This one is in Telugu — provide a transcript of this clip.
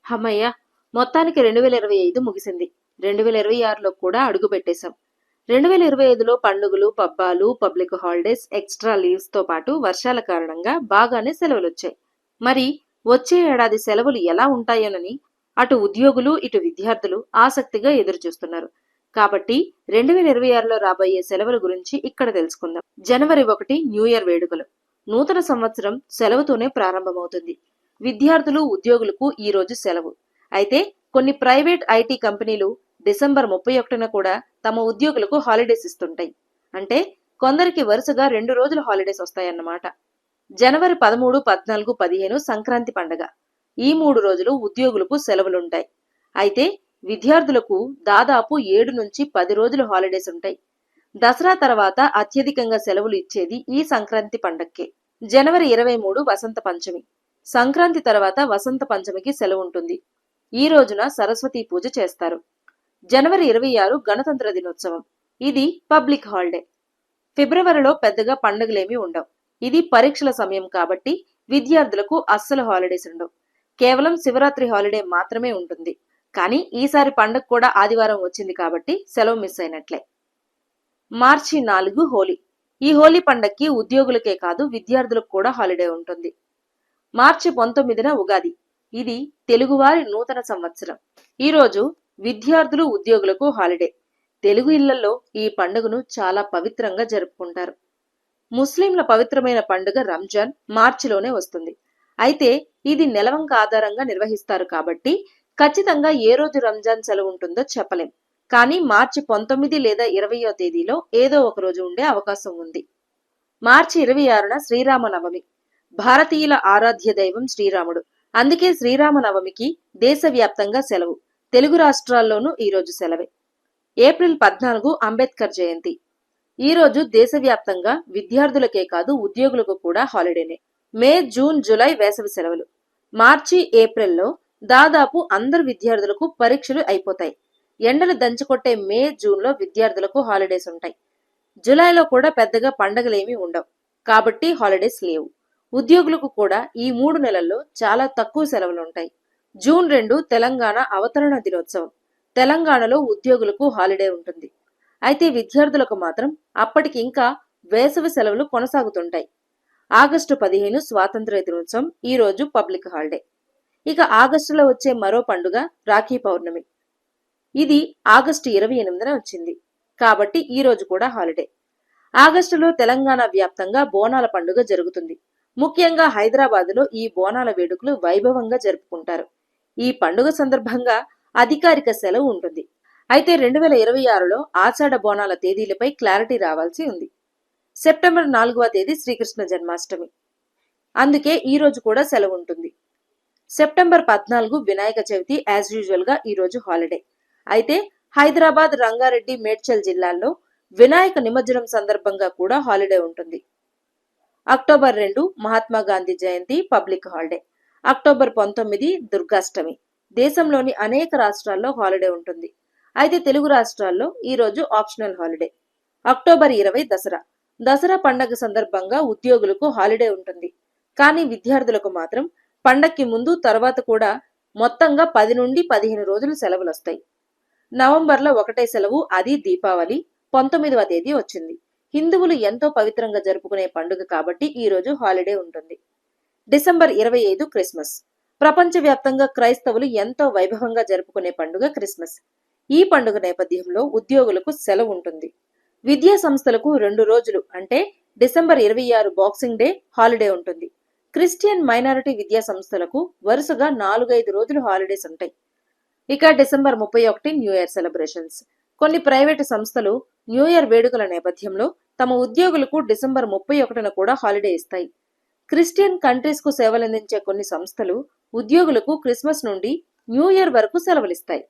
హమ్మయ్య! మొత్తానికి 2025 ముగిసింది. 2026లో కూడా అడుగు పెట్టేశాం. 2025లో పండుగలు, పబ్బాలు, పబ్లిక్ హాలిడేస్, ఎక్స్‌ట్రా లీవ్స్‌తో పాటు వర్షాల కారణంగా బాగానే సెలవులొచ్చాయి. మరి వచ్చే ఏడాది సెలవులు ఎలా ఉంటాయోనని అటు ఉద్యోగులు, ఇటు విద్యార్థులు ఆసక్తిగా ఎదురుచూస్తున్నారు. కాబట్టి 2026లో రాబోయే సెలవుల గురించి ఇక్కడ తెలుసుకుందాం. జనవరి 1 న్యూ ఇయర్ వేడుకలు. నూతన సంవత్సరం సెలవుతోనే ప్రారంభమవుతుంది. విద్యార్థులు, ఉద్యోగులకు ఈ రోజు సెలవు. అయితే కొన్ని ప్రైవేట్ ఐటీ కంపెనీలు డిసెంబర్ 31న కూడా తమ ఉద్యోగులకు హాలిడేస్ ఇస్తుంటాయి. అంటే కొందరికి వరుసగా 2 రోజుల హాలిడేస్ వస్తాయన్నమాట. జనవరి 13, 14, 15 సంక్రాంతి పండగ. ఈ 3 రోజులు ఉద్యోగులకు సెలవులుంటాయి. అయితే విద్యార్థులకు దాదాపు 7 నుంచి 10 రోజులు హాలిడేస్ ఉంటాయి. దసరా తర్వాత అత్యధికంగా సెలవులు ఇచ్చేది ఈ సంక్రాంతి పండక్కే. జనవరి 23 వసంత పంచమి. సంక్రాంతి తర్వాత వసంత పంచమికి సెలవు ఉంటుంది. ఈ రోజున సరస్వతీ పూజ చేస్తారు. జనవరి 26 గణతంత్ర దినోత్సవం. ఇది పబ్లిక్ హాలిడే. ఫిబ్రవరిలో పెద్దగా పండుగలేమీ ఉండవు. ఇది పరీక్షల సమయం కాబట్టి విద్యార్థులకు అస్సలు హాలిడేస్ ఉండవు. కేవలం శివరాత్రి హాలిడే మాత్రమే ఉంటుంది. కానీ ఈసారి పండుగ కూడా ఆదివారం వచ్చింది కాబట్టి సెలవు మిస్ అయినట్లే. మార్చి 4 హోలీ. ఈ హోలీ పండక్కి ఉద్యోగులకే కాదు విద్యార్థులకు కూడా హాలిడే ఉంటుంది. మార్చి 19న ఉగాది. ఇది తెలుగువారి నూతన సంవత్సరం. ఈరోజు విద్యార్థులు, ఉద్యోగులకు హాలిడే. తెలుగు ఇళ్లలో ఈ పండుగను చాలా పవిత్రంగా జరుపుకుంటారు. ముస్లింల పవిత్రమైన పండుగ రంజాన్ మార్చిలోనే వస్తుంది. అయితే ఇది నెలవంక ఆధారంగా నిర్వహిస్తారు కాబట్టి ఖచ్చితంగా ఏ రోజు రంజాన్ సెలవు ఉంటుందో చెప్పలేం. కానీ మార్చి 19 లేదా 20వ తేదీలో ఏదో ఒక రోజు ఉండే అవకాశం ఉంది. మార్చి 26న శ్రీరామనవమి. భారతీయుల ఆరాధ్య దైవం శ్రీరాముడు. అందుకే శ్రీరామనవమికి దేశవ్యాప్తంగా సెలవు. తెలుగు రాష్ట్రాల్లోనూ ఈరోజు సెలవే. ఏప్రిల్ 14 అంబేద్కర్ జయంతి. ఈరోజు దేశవ్యాప్తంగా విద్యార్థులకే కాదు ఉద్యోగులకు కూడా హాలిడేనే. మే, జూన్, జూలై వేసవి సెలవులు. మార్చి, ఏప్రిల్లో దాదాపు అందరు విద్యార్థులకు పరీక్షలు అయిపోతాయి. ఎండలు దంచుకొట్టే మే, జూన్లో విద్యార్థులకు హాలిడేస్ ఉంటాయి. జూలైలో కూడా పెద్దగా పండగలేమీ ఉండవు కాబట్టి హాలిడేస్ లేవు. ఉద్యోగులకు కూడా ఈ 3 నెలల్లో చాలా తక్కువ సెలవులుంటాయి. జూన్ 2 తెలంగాణ అవతరణ దినోత్సవం. తెలంగాణలో ఉద్యోగులకు హాలిడే ఉంటుంది. అయితే విద్యార్థులకు మాత్రం అప్పటికి ఇంకా వేసవి సెలవులు కొనసాగుతుంటాయి. ఆగస్టు 15 స్వాతంత్ర్య దినోత్సవం. ఈ రోజు పబ్లిక్ హాలిడే. ఇక ఆగస్టులో వచ్చే మరో పండుగ రాఖీ పౌర్ణమి. ఇది ఆగస్టు 28న వచ్చింది కాబట్టి ఈ రోజు కూడా హాలిడే. ఆగస్టులో తెలంగాణ వ్యాప్తంగా బోనాల పండుగ జరుగుతుంది. ముఖ్యంగా హైదరాబాదులో ఈ బోనాల వేడుకలు వైభవంగా జరుపుకుంటారు. ఈ పండుగ సందర్భంగా అధికారిక సెలవు ఉంటుంది. అయితే 2026లో ఆషాఢ బోనాల తేదీలపై క్లారిటీ రావాల్సి ఉంది. సెప్టెంబర్ 4వ తేదీ శ్రీకృష్ణ జన్మాష్టమి. అందుకే ఈ రోజు కూడా సెలవు ఉంటుంది. September 14 Vinayaka Chavithi. As usual గా ఈ రోజు హాలిడే. అయితే హైదరాబాద్, రంగారెడ్డి, మేడ్చల్ జిల్లాల్లో వినాయక నిమజ్జనం సందర్భంగా కూడా హాలిడే ఉంటుంది. అక్టోబర్ 2 మహాత్మా గాంధీ జయంతి, పబ్లిక్ హాలిడే. అక్టోబర్ 19 దుర్గాష్టమి. దేశంలోని అనేక రాష్ట్రాల్లో హాలిడే ఉంటుంది. అయితే తెలుగు రాష్ట్రాల్లో ఈ రోజు optional holiday. October 20 Dasara. Dasara పండగ సందర్భంగా ఉద్యోగులకు హాలిడే ఉంటుంది. కానీ విద్యార్థులకు మాత్రం పండక్కి ముందు, తర్వాత కూడా మొత్తంగా 10 నుండి 15 రోజులు సెలవులు వస్తాయి. నవంబర్లో ఒకటే సెలవు, అది దీపావళి 19వ తేదీ వచ్చింది. హిందువులు ఎంతో పవిత్రంగా జరుపుకునే పండుగ కాబట్టి ఈ రోజు హాలిడే ఉంటుంది. December 25 Christmas. ప్రపంచవ్యాప్తంగా క్రైస్తవులు ఎంతో వైభవంగా జరుపుకునే పండుగ క్రిస్మస్. ఈ పండుగ నేపథ్యంలో ఉద్యోగులకు సెలవు ఉంటుంది. విద్యా సంస్థలకు 2 రోజులు అంటే డిసెంబర్ 26 బాక్సింగ్ డే హాలిడే ఉంటుంది. క్రిస్టియన్ మైనారిటీ విద్యా సంస్థలకు వరుసగా 4-5 రోజులు హాలిడేస్ ఉంటాయి. ఇక డిసెంబర్ 31 న్యూ ఇయర్ సెలబ్రేషన్స్. కొన్ని ప్రైవేటు సంస్థలు న్యూ ఇయర్ వేడుకల నేపథ్యంలో తమ ఉద్యోగులకు డిసెంబర్ 31న కూడా హాలిడే ఇస్తాయి. క్రిస్టియన్ కంట్రీస్ కు సేవలందించే కొన్ని సంస్థలు ఉద్యోగులకు క్రిస్మస్ నుండి న్యూ ఇయర్ వరకు సెలవులిస్తాయి.